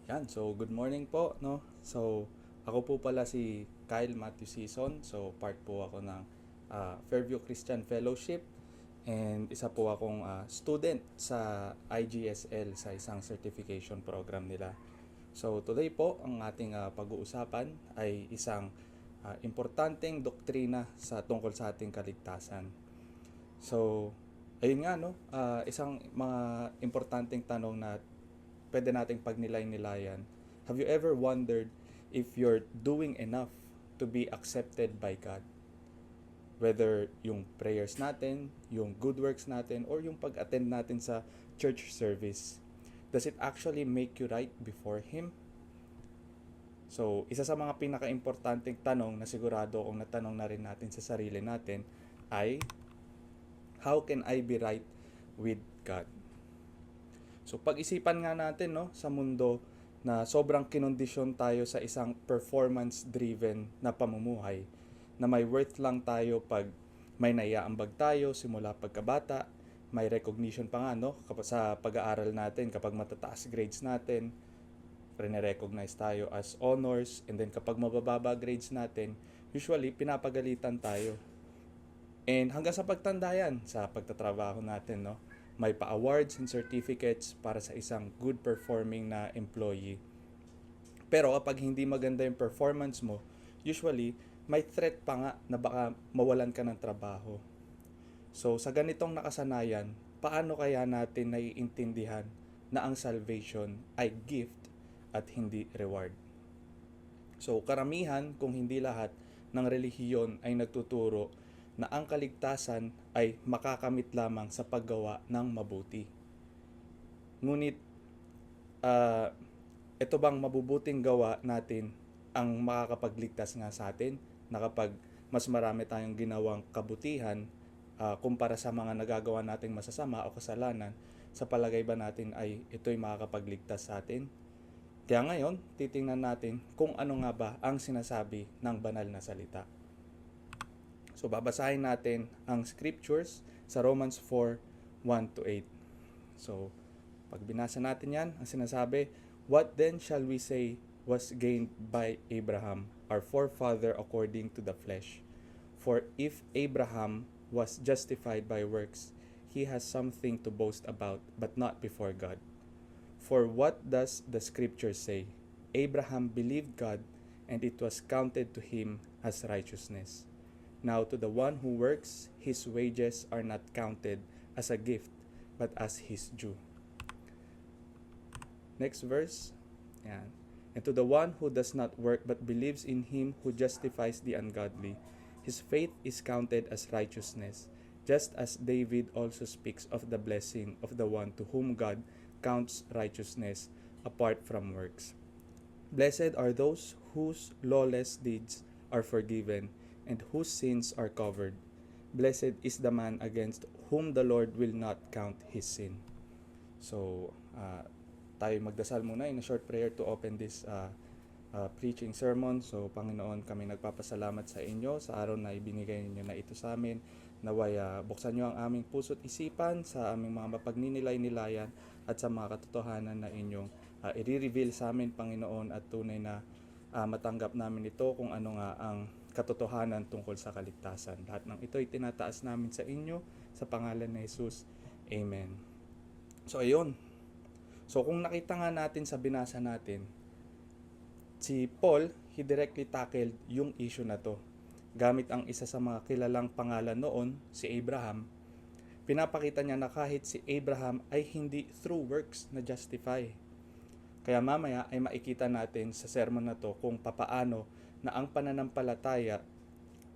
Yan, so good morning po, no? So, ako po pala si Kyle Matthew Season. So, part po ako ng Fairview Christian Fellowship and isa po akong student sa IGSL sa isang certification program nila. So, today po, ang ating pag-uusapan ay isang importanteng doktrina sa tungkol sa ating kaligtasan. So, ayun nga, no? Isang mga importanteng tanong na pwede nating pagnilay-nilayan. Have you ever wondered if you're doing enough to be accepted by God? Whether yung prayers natin, yung good works natin, or yung pag-attend natin sa church service. Does it actually make you right before Him? So, isa sa mga pinaka-importanting tanong na sigurado kung natanong na rin natin sa sarili natin ay, how can I be right with God? So pag-isipan nga natin, no, sa mundo na sobrang kinondisyon tayo sa isang performance-driven na pamumuhay, na may worth lang tayo pag may naiaambag tayo simula pagkabata, may recognition pa nga, no, sa pag-aaral natin, kapag matataas grades natin, recognize tayo as honors, and then kapag mabababa grades natin, usually pinapagalitan tayo. And hanggang sa pagtanda yan, sa pagtatrabaho natin, no, may pa-awards and certificates para sa isang good performing na employee. Pero kapag hindi maganda yung performance mo, usually may threat pa nga na baka mawalan ka ng trabaho. So sa ganitong nakasanayan, paano kaya natin naiintindihan na ang salvation ay gift at hindi reward? So karamihan, kung hindi lahat, ng relihiyon ay nagtuturo na ang kaligtasan ay makakamit lamang sa paggawa ng mabuti. Ngunit, uh, ito bang mabubuting gawa natin ang makakapagligtas nga sa atin na kapag mas marami tayong ginawang kabutihan kumpara sa mga nagagawa nating masasama o kasalanan, sa palagay ba natin ay ito'y makakapagligtas sa atin? Kaya ngayon, titingnan natin kung ano nga ba ang sinasabi ng banal na salita. So babasahin natin ang scriptures sa Romans 4:1-8. So pag binasa natin yan, ang sinasabi, "What then shall we say was gained by Abraham, our forefather according to the flesh? For if Abraham was justified by works, he has something to boast about, but not before God. For what does the scripture say? Abraham believed God, and it was counted to him as righteousness. Now to the one who works, his wages are not counted as a gift, but as his due." Next verse. Yan. "And to the one who does not work but believes in him who justifies the ungodly, his faith is counted as righteousness, just as David also speaks of the blessing of the one to whom God counts righteousness apart from works. Blessed are those whose lawless deeds are forgiven, and whose sins are covered. Blessed is the man against whom the Lord will not count his sin." So, tayo magdasal muna in a short prayer to open this preaching sermon. So, Panginoon, kami nagpapasalamat sa inyo sa araw na ibinigay ninyo na ito sa amin. Naway buksan nyo ang aming puso't isipan sa aming mga mapagnilay-nilayan at sa mga katotohanan na inyong i-reveal sa amin, Panginoon, at tunay na matanggap namin ito kung ano nga ang katotohanan tungkol sa kaligtasan. Lahat ng ito ay tinataas namin sa inyo sa pangalan ni Jesus. Amen. So ayun. So kung nakita nga natin sa binasa natin, si Paul, he directly tackled yung issue na to. Gamit ang isa sa mga kilalang pangalan noon, si Abraham, pinapakita niya na kahit si Abraham ay hindi through works na justify. Kaya mamaya ay makikita natin sa sermon na to kung papaano na ang pananampalataya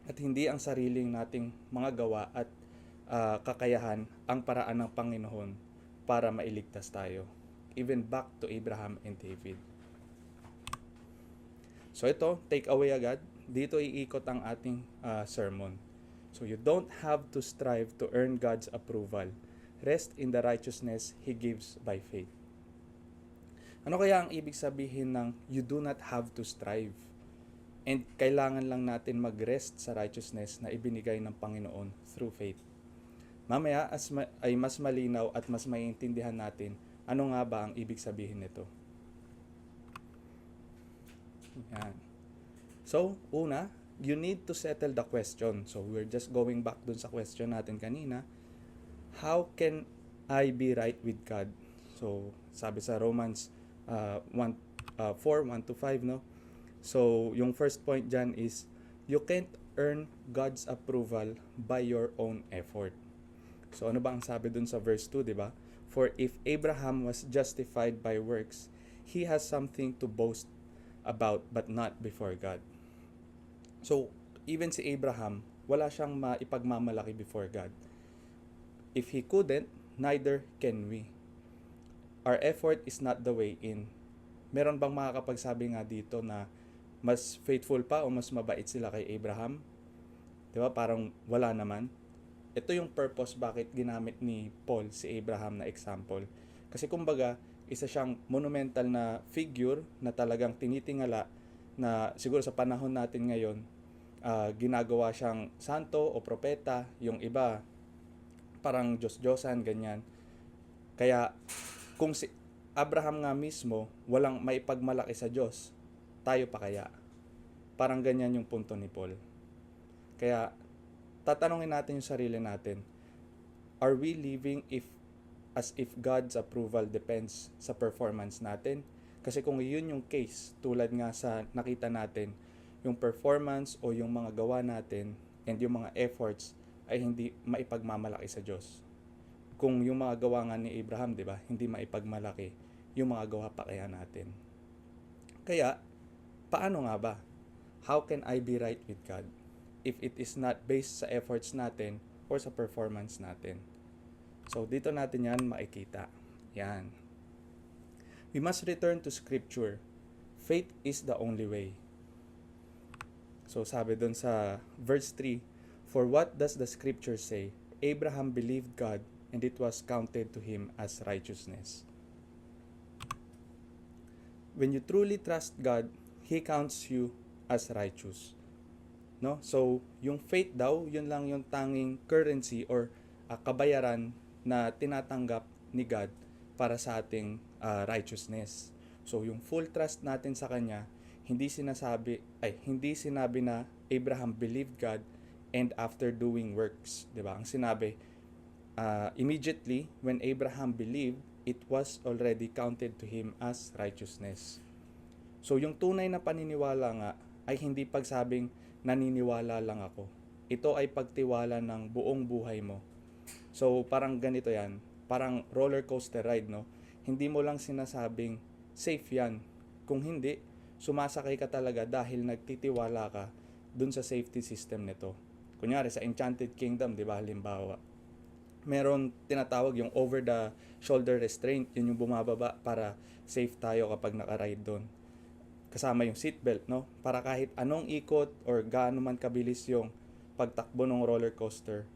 at hindi ang sariling nating mga gawa at kakayahan ang paraan ng Panginoon para mailigtas tayo. Even back to Abraham and David. So ito, take away agad. Dito iikot ang ating sermon. So you don't have to strive to earn God's approval. Rest in the righteousness He gives by faith. Ano kaya ang ibig sabihin ng you do not have to strive? And kailangan lang natin mag-rest sa righteousness na ibinigay ng Panginoon through faith. Mamaya ay mas malinaw at mas maiintindihan natin ano nga ba ang ibig sabihin nito. Yan. So, una, you need to settle the question. So, we're just going back dun sa question natin kanina. How can I be right with God? So, sabi sa Romans 4, 1 to 5, no? So, yung first point dyan is, you can't earn God's approval by your own effort. So, ano ba ang sabi dun sa verse 2, di ba? For if Abraham was justified by works, he has something to boast about but not before God. So, even si Abraham, wala siyang maipagmamalaki before God. If he couldn't, neither can we. Our effort is not the way in. Meron bang makakapagsabi nga dito na mas faithful pa o mas mabait sila kay Abraham? Di ba? Parang wala naman. Ito yung purpose bakit ginamit ni Paul si Abraham na example. Kasi kumbaga, isa siyang monumental na figure na talagang tinitingala na siguro sa panahon natin ngayon, ginagawa siyang santo o propeta, yung iba parang Diyos-Diyosan, ganyan. Kaya kung si Abraham nga mismo walang maipagmalaki sa Diyos, tayo pa kaya? Parang ganyan yung punto ni Paul. Kaya tatanungin natin yung sarili natin, are we living as if God's approval depends sa performance natin? Kasi kung yun yung case, tulad nga sa nakita natin, yung performance o yung mga gawa natin and yung mga efforts ay hindi maipagmamalaki sa Diyos. Kung yung mga gawa nga ni Abraham, di ba, hindi maipagmalaki, yung mga gawa pa kaya natin. Kaya, paano nga ba? How can I be right with God if it is not based sa efforts natin or sa performance natin? So, dito natin yan makikita. Yan. We must return to Scripture. Faith is the only way. So, sabi dun sa verse 3, for what does the Scripture say? Abraham believed God and it was counted to him as righteousness. When you truly trust God, He counts you as righteous. No? So, yung faith daw, yun lang yung tanging currency or kabayaran na tinatanggap ni God para sa ating righteousness. So, yung full trust natin sa Kanya, hindi sinabi na Abraham believed God and after doing works, 'di ba? Ang sinabi, immediately when Abraham believed, it was already counted to him as righteousness. So, yung tunay na paniniwala nga ay hindi pagsabing naniniwala lang ako. Ito ay pagtiwala ng buong buhay mo. So, parang ganito yan. Parang roller coaster ride, no? Hindi mo lang sinasabing safe yan. Kung hindi, sumasakay ka talaga dahil nagtitiwala ka dun sa safety system nito. Kunyari, sa Enchanted Kingdom, di ba, halimbawa, meron tinatawag yung over the shoulder restraint, yun yung bumababa para safe tayo kapag naka-ride doon. Kasama yung seatbelt, no? Para kahit anong ikot or gaano man kabilis yung pagtakbo ng roller coaster,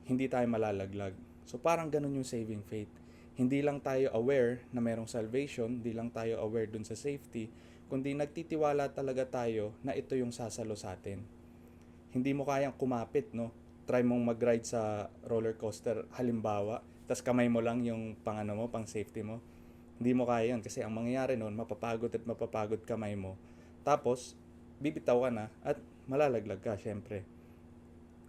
hindi tayo malalaglag. So parang ganun yung saving faith. Hindi lang tayo aware na merong salvation, hindi lang tayo aware dun sa safety, kundi nagtitiwala talaga tayo na ito yung sasalo sa atin. Hindi mo kayang kumapit, no? Try mong mag-ride sa roller coaster, halimbawa, tas kamay mo lang yung pang safety mo. Hindi mo kaya yun kasi ang mangyayari noon, mapapagod kamay mo. Tapos, bibitaw ka na at malalaglag ka, syempre.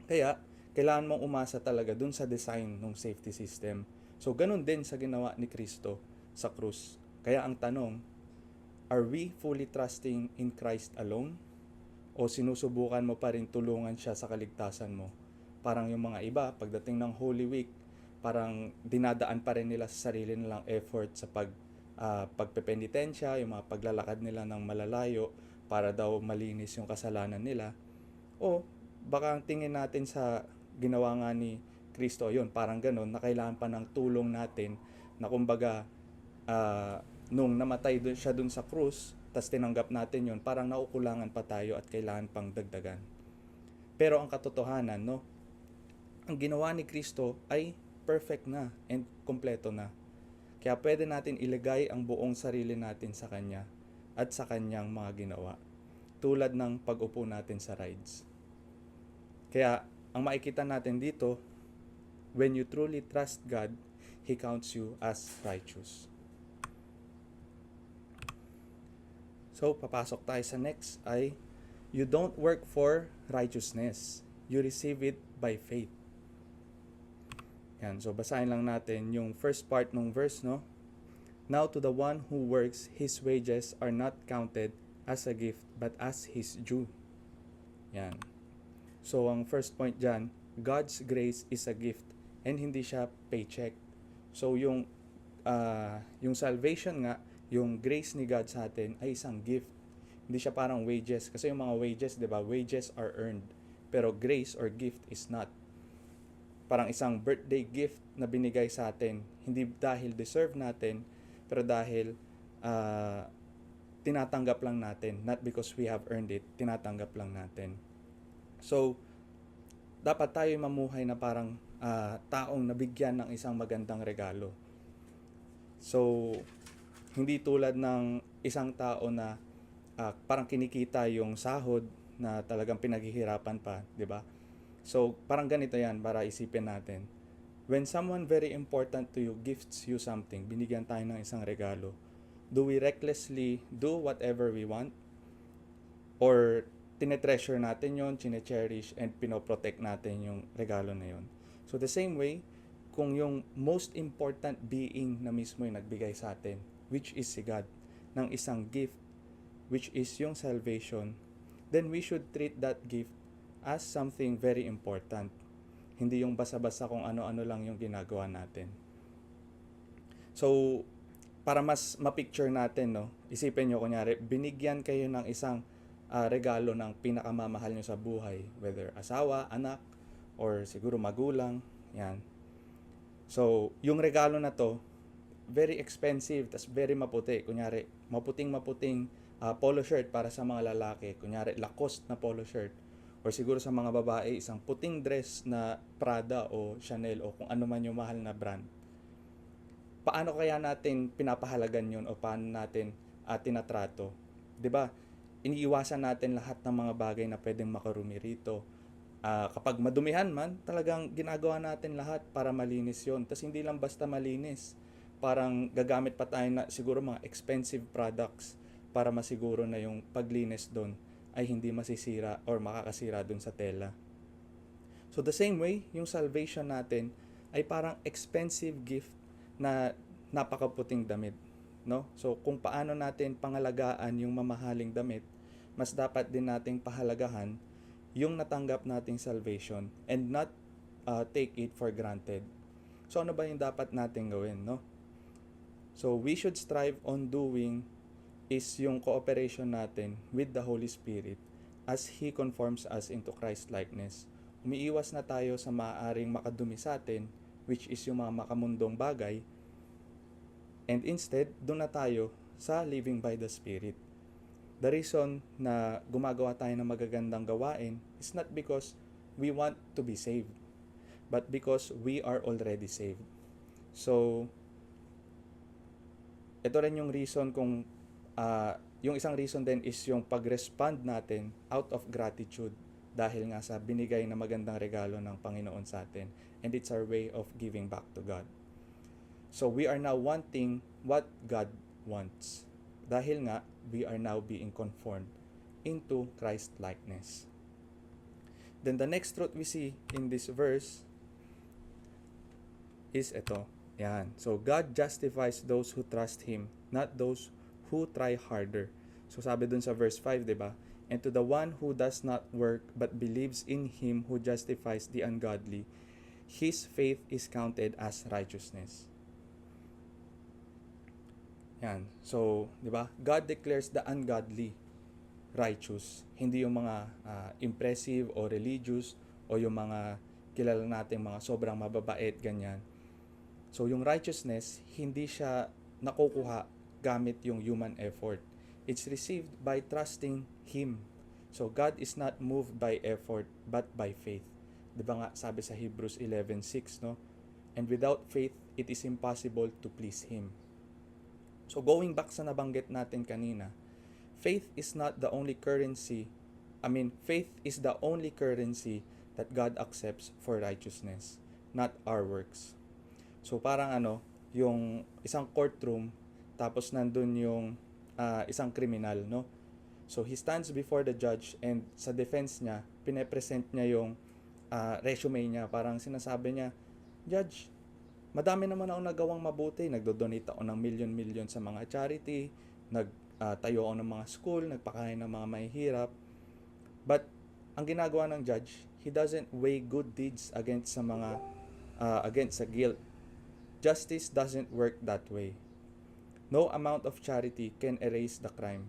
Kaya, kailangan mong umasa talaga dun sa design ng safety system. So, ganun din sa ginawa ni Kristo sa krus. Kaya ang tanong, are we fully trusting in Christ alone? O sinusubukan mo pa rin tulungan siya sa kaligtasan mo? Parang yung mga iba, pagdating ng Holy Week, parang dinadaan pa rin nila sa sarili nilang effort sa pagpepenitensya, yung mga paglalakad nila ng malalayo para daw malinis yung kasalanan nila. O baka ang tingin natin sa ginawa nga ni Kristo, yun, parang ganun, na kailangan pa ng tulong natin na kumbaga nung namatay siya dun sa krus, tas tinanggap natin yun, parang naukulangan pa tayo at kailangan pang dagdagan. Pero ang katotohanan, no, ang ginawa ni Kristo ay perfect na and kompleto na. Kaya pwede natin ilagay ang buong sarili natin sa Kanya at sa Kanyang mga ginawa. Tulad ng pag-upo natin sa rides. Kaya ang makikita natin dito, when you truly trust God, He counts you as righteous. So, papasok tayo sa next ay, you don't work for righteousness. You receive it by faith. Yan. So, basahin lang natin yung first part ng verse, no? Now to the one who works, his wages are not counted as a gift, but as his due. Yan. So, ang first point dyan, God's grace is a gift and hindi siya paycheck. So, yung salvation nga, yung grace ni God sa atin ay isang gift. Hindi siya parang wages. Kasi yung mga wages, di ba? Wages are earned. Pero grace or gift is not. Parang isang birthday gift na binigay sa atin. Hindi dahil deserve natin, pero dahil tinatanggap lang natin. Not because we have earned it, tinatanggap lang natin. So, dapat tayo mamuhay na parang taong nabigyan ng isang magandang regalo. So, hindi tulad ng isang tao na parang kinikita yung sahod na talagang pinaghihirapan pa, di ba? So, parang ganito yan para isipin natin. When someone very important to you gifts you something, binigyan tayo ng isang regalo, do we recklessly do whatever we want? Or tinetreasure natin yon, chine-cherish, and pinoprotect natin yung regalo na yon? So, the same way, kung yung most important being na mismo yung nagbigay sa atin, which is si God, ng isang gift, which is yung salvation, then we should treat that gift as something very important. Hindi yung basa-basa kung ano-ano lang yung ginagawa natin. So, para mas ma-picture natin, no, isipin nyo, kunyari, binigyan kayo ng isang regalo ng pinakamamahal nyo sa buhay, whether asawa, anak, or siguro magulang, yan. So, yung regalo na to, very expensive, tas very maputi. Kunyari, maputing polo shirt para sa mga lalaki. Kunyari, Lacoste na polo shirt. Or siguro sa mga babae, isang puting dress na Prada o Chanel o kung ano man yung mahal na brand. Paano kaya natin pinapahalagan yun o paano natin tinatrato? 'Di ba? Iniiwasan natin lahat ng mga bagay na pwedeng makarumi rito. Kapag madumihan man, talagang ginagawa natin lahat para malinis yon. Tapos hindi lang basta malinis. Parang gagamit pa tayo na siguro mga expensive products para masiguro na yung paglinis doon ay hindi masisira or makakasira dun sa tela. So the same way, yung salvation natin ay parang expensive gift na napakaputing damit, no? So kung paano natin pangalagaan yung mamahaling damit, mas dapat din nating pahalagahan yung natanggap nating salvation and not take it for granted. So ano ba yung dapat nating gawin, no? So we should strive on doing is yung cooperation natin with the Holy Spirit as He conforms us into Christ-likeness. Umiiwas na tayo sa maaaring makadumi sa atin, which is yung mga makamundong bagay, and instead, doon na tayo sa living by the Spirit. The reason na gumagawa tayo ng magagandang gawain is not because we want to be saved, but because we are already saved. So, ito rin yung reason kung yung isang reason din is yung pag-respond natin out of gratitude dahil nga sa binigay na magandang regalo ng Panginoon sa atin, and it's our way of giving back to God. So we are now wanting what God wants dahil nga we are now being conformed into Christ-likeness. Then the next truth we see in this verse is ito. Yan. So God justifies those who trust Him, not those who try harder. So sabi dun sa verse 5, di ba? And to the one who does not work but believes in Him who justifies the ungodly, his faith is counted as righteousness. Yan. So, di ba? God declares the ungodly righteous. Hindi yung mga impressive o religious o yung mga kilala nating mga sobrang mababait, ganyan. So, yung righteousness, hindi siya nakukuha gamit yung human effort. It's received by trusting Him. So, God is not moved by effort, but by faith. Diba nga, sabi sa Hebrews 11:6, no? And without faith, it is impossible to please Him. So, going back sa nabanggit natin kanina, faith is not the only currency. Faith is the only currency that God accepts for righteousness, not our works. So, parang yung isang courtroom, tapos nandun yung isang kriminal, no? So he stands before the judge, and sa defense niya, pinepresent niya yung resume niya. Parang sinasabi niya, Judge, madami naman ako nagawang mabuti. Nagdo-donate ako ng million-million sa mga charity, nagtayo ako ng mga school, nagpakain ng mga mahihirap. But ang ginagawa ng judge, he doesn't weigh good deeds against sa guilt. Justice doesn't work that way. No amount of charity can erase the crime.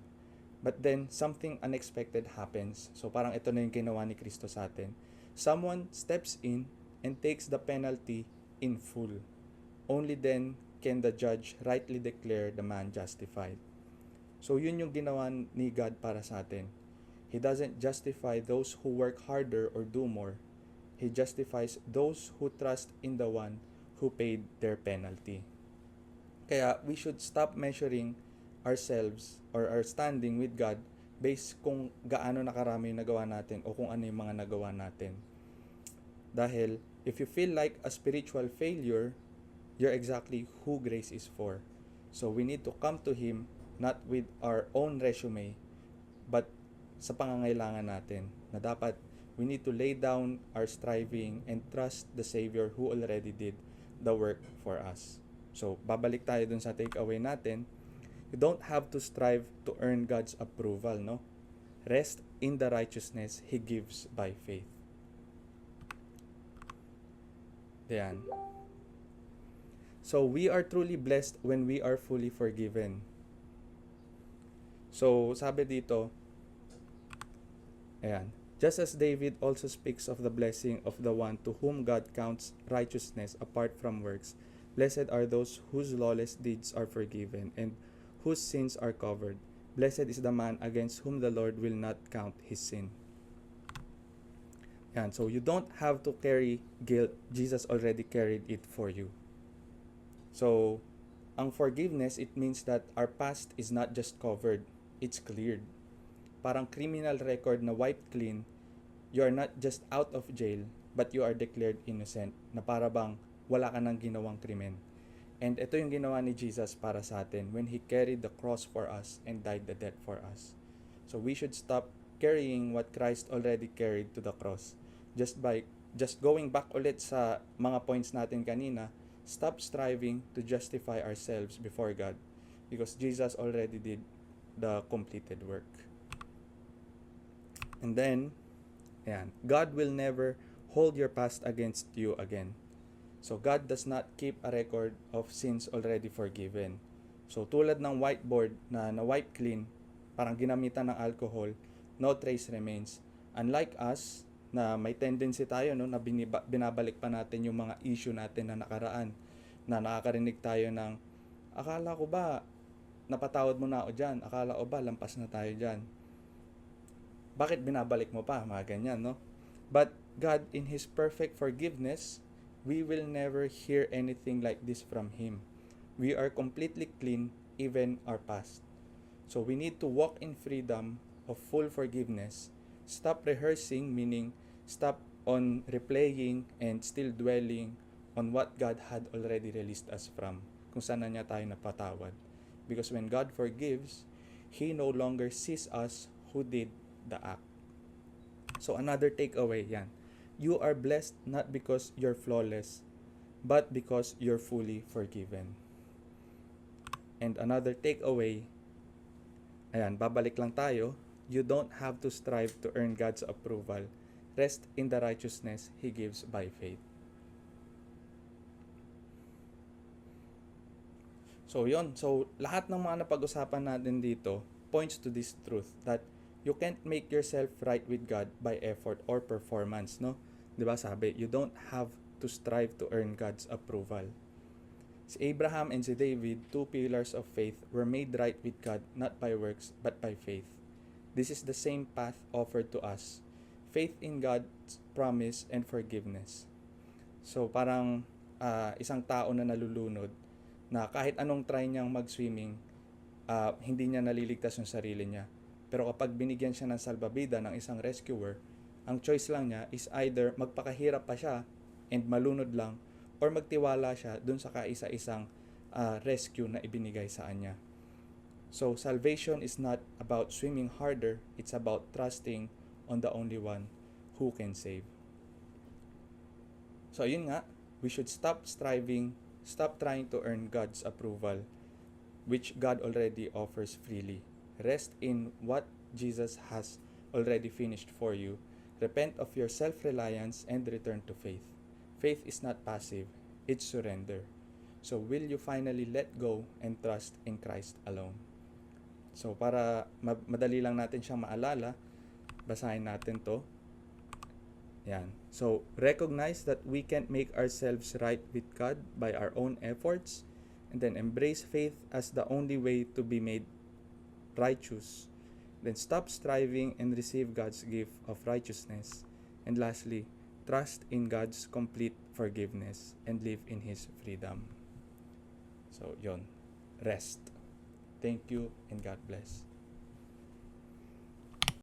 But then, something unexpected happens. So parang ito na yung ginawa ni Kristo sa atin. Someone steps in and takes the penalty in full. Only then can the judge rightly declare the man justified. So yun yung ginawa ni God para sa atin. He doesn't justify those who work harder or do more. He justifies those who trust in the one who paid their penalty. Kaya we should stop measuring ourselves or our standing with God based kung gaano nakarami yung nagawa natin o kung ano yung mga nagawa natin. Dahil if you feel like a spiritual failure, you're exactly who grace is for. So we need to come to Him not with our own resume, but sa pangangailangan natin na dapat we need to lay down our striving and trust the Savior who already did the work for us. So babalik tayo dun sa takeaway natin. You don't have to strive to earn God's approval, no? Rest in the righteousness He gives by faith. Yan. So, we are truly blessed when we are fully forgiven. So, sabi dito, ayan, just as David also speaks of the blessing of the one to whom God counts righteousness apart from works, blessed are those whose lawless deeds are forgiven and whose sins are covered. Blessed is the man against whom the Lord will not count his sin. Yan. So you don't have to carry guilt. Jesus already carried it for you. So, ang forgiveness, it means that our past is not just covered, it's cleared. Parang criminal record na wiped clean, you are not just out of jail, but you are declared innocent, na para bang wala ka nang ginawang krimen. And ito yung ginawa ni Jesus para sa atin when He carried the cross for us and died the death for us. So we should stop carrying what Christ already carried to the cross. Just going back ulit sa mga points natin kanina, stop striving to justify ourselves before God because Jesus already did the completed work. And then, ayan, God will never hold your past against you again. So God does not keep a record of sins already forgiven. So tulad ng whiteboard na na-wipe clean, parang ginamitan ng alcohol, no trace remains. Unlike us, na may tendency tayo no, na binabalik pa natin yung mga issue natin na nakaraan, na nakakarinig tayo ng, akala ko ba, napatawad mo na ako dyan? Akala ko ba, lampas na tayo dyan? Bakit binabalik mo pa? Mga ganyan, no? But God, in His perfect forgiveness, we will never hear anything like this from Him. We are completely clean, even our past. So we need to walk in freedom of full forgiveness. Stop rehearsing, meaning stop on replaying and still dwelling on what God had already released us from, kung saan na niya tayo napatawad. Because when God forgives, He no longer sees us who did the act. So another takeaway yan. You are blessed not because you're flawless, but because you're fully forgiven. And another takeaway, ayan, babalik lang tayo, you don't have to strive to earn God's approval. Rest in the righteousness He gives by faith. So yon, so lahat ng mga napag-usapan natin dito points to this truth that you can't make yourself right with God by effort or performance, no? 'Di ba sabi, you don't have to strive to earn God's approval. Si Abraham and si David, two pillars of faith, were made right with God not by works but by faith. This is the same path offered to us. Faith in God's promise and forgiveness. So parang isang tao na nalulunod na kahit anong try niyang mag-swimming, hindi niya naliligtas yung sarili niya. Pero kapag binigyan siya ng salbabida ng isang rescuer, ang choice lang niya is either magpakahirap pa siya and malunod lang, or magtiwala siya dun sa kaisa-isang rescue na ibinigay sa kanya. So salvation is not about swimming harder, it's about trusting on the only one who can save. So ayun nga, we should stop striving, stop trying to earn God's approval, which God already offers freely. Rest in what Jesus has already finished for you. Repent of your self-reliance and return to faith. Faith is not passive, it's surrender. So will you finally let go and trust in Christ alone? So para madali lang natin siyang maalala, basahin natin to. Yan. So recognize that we can't make ourselves right with God by our own efforts, and then embrace faith as the only way to be made righteous. Then stop striving and receive God's gift of righteousness. And lastly, trust in God's complete forgiveness and live in His freedom. So, yon. Rest. Thank you and God bless.